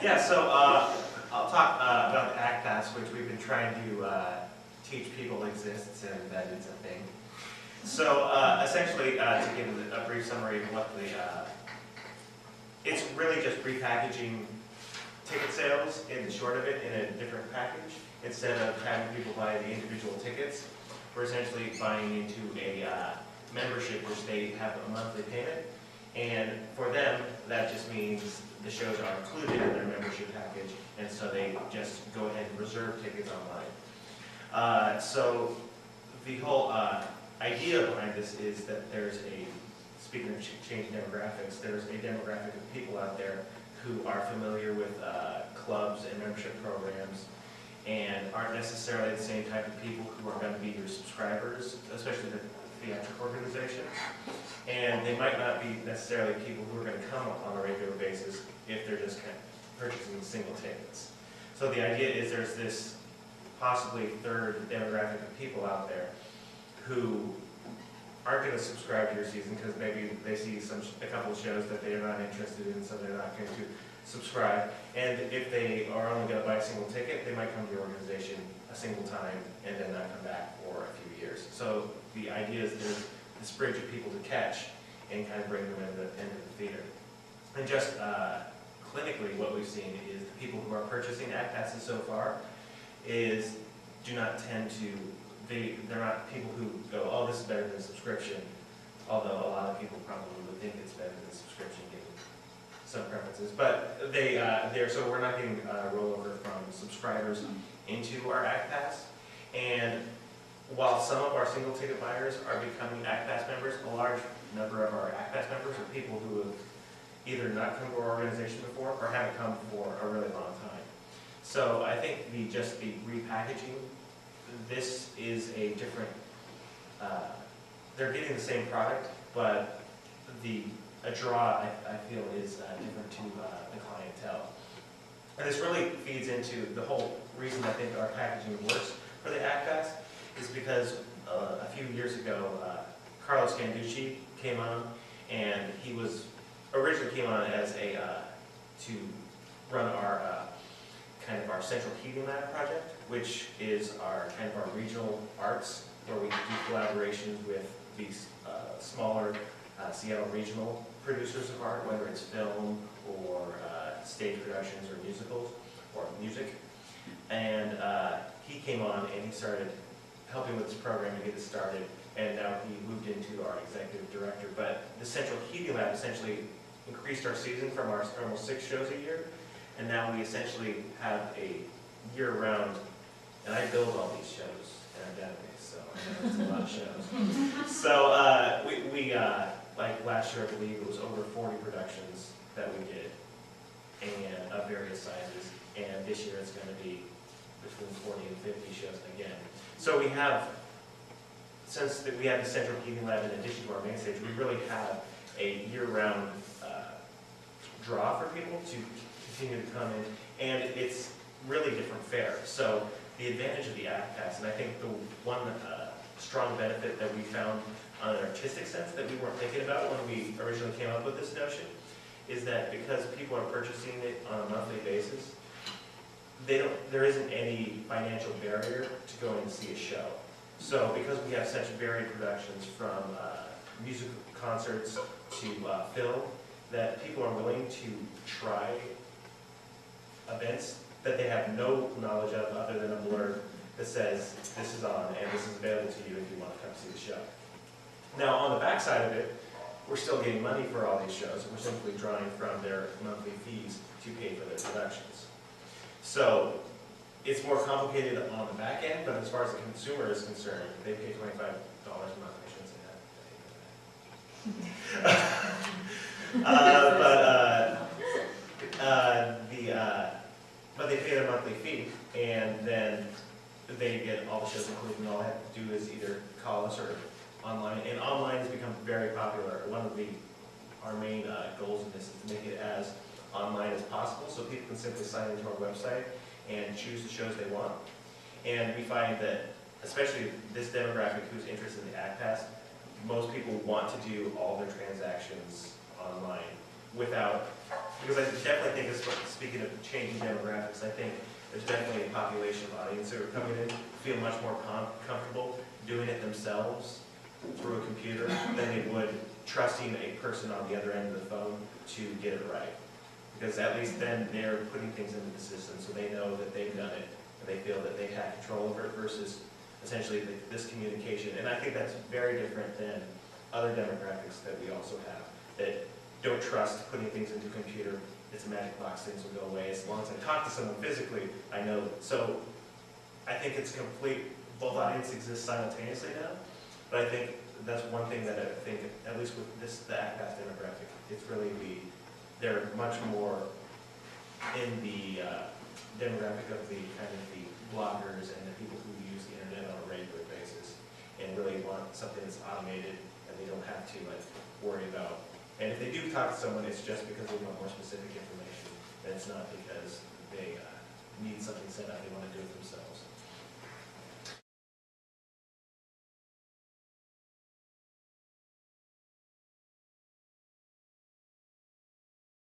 Yeah, so I'll talk about the ACT Pass, which we've been trying to teach people exists and that it's a thing. So essentially, to give a brief summary of what the, it's really just repackaging ticket sales in the short of it in a different package. Instead of having people buy the individual tickets, we're essentially buying into a membership which they have a monthly payment. And for them, that just means the shows are included in their membership package, and so they just go ahead and reserve tickets online. So the whole idea behind this is that there's a, speaking of changing demographics, there's a demographic of people out there who are familiar with clubs and membership programs and aren't necessarily the same type of people who are going to be your subscribers, especially the theatrical organizations. And they might not be necessarily people who are going to come on a regular basis if they're just kind of purchasing single tickets. So the idea is there's this possibly third demographic of people out there who aren't going to subscribe to your season because maybe they see a couple of shows that they're not interested in, so they're not going to subscribe. And if they are only going to buy a single ticket, they might come to your organization a single time and then not come back for a few years. So the idea is there's this bridge of people to catch and kind of bring them into the theater. And just clinically, what we've seen is the people who are purchasing ACT Passes so far do not tend to, they're not people who go, oh, this is better than a subscription, although a lot of people probably would think it's better than a subscription given some preferences. But so we're not getting rollover from subscribers into our ACT Pass. And while some of our single ticket buyers are becoming ACT Pass members, a large number of our ACT Pass members are people who have either not come to our organization before or haven't come for a really long time. So I think just the repackaging, this is a different, they're getting the same product, but a draw, I feel, is different to the clientele. And this really feeds into the whole reason I think our packaging works for the ACT Pass is because a few years ago, Carlos Ganducci came on, and he was originally came on as to run our kind of our central heating lab project, which is our kind of our regional arts, where we do collaborations with these smaller Seattle regional producers of art, whether it's film or stage productions or musicals or music. And he came on and he started helping with this program to get it started, and now he moved into our executive director. But the Central Heating Lab essentially increased our season from our almost 6 shows a year, and now we essentially have a year-round, and I build all these shows in our database, so I know it's a lot of shows. So we like last year, I believe it was over 40 productions that we did, and of various sizes, and this year it's going to be between 40 and 50 shows again. So we have, since we have the Central Heating Lab in addition to our main stage, we really have a year-round draw for people to continue to come in, and it's really different fare. So the advantage of the ACT Pass, and I think the one strong benefit that we found on an artistic sense that we weren't thinking about when we originally came up with this notion, is that because people are purchasing it on a monthly basis, there isn't any financial barrier to going and see a show. So because we have such varied productions from music concerts to film, that people are willing to try events that they have no knowledge of other than a blurb that says this is on and this is available to you if you want to come see the show. Now on the back side of it, we're still getting money for all these shows, and we're simply drawing from their monthly fees to pay for their productions. So it's more complicated on the back end, but as far as the consumer is concerned, they pay $25 a month. I shouldn't say that. But they pay their monthly fee, and then they get all the shows included, and all they have to do is either call us or online. And online has become very popular. One of our main goals in this is to make it as online as possible, so people can simply sign into our website and choose the shows they want. And we find that, especially this demographic who's interested in the ACT Pass, most people want to do all their transactions online. without, because I definitely think, speaking of changing demographics, I think there's definitely a population of audience who are coming in, feel much more comfortable doing it themselves through a computer than they would trusting a person on the other end of the phone to get it right. Because at least then they're putting things into the system so they know that they've done it and they feel that they have control over it versus essentially this communication. And I think that's very different than other demographics that we also have that don't trust putting things into a computer. It's a magic box, things will go away. As long as I talk to someone physically, I know. So I think it's complete, both audiences exist simultaneously now, but I think that's one thing that I think, at least with the ACPAS demographic, it's really they're much more in the demographic of the kind of the bloggers and the people who use the internet on a regular basis and really want something that's automated and they don't have to like worry about. And if they do talk to someone, it's just because they want more specific information, and it's not because they need something set up, they want to do it themselves.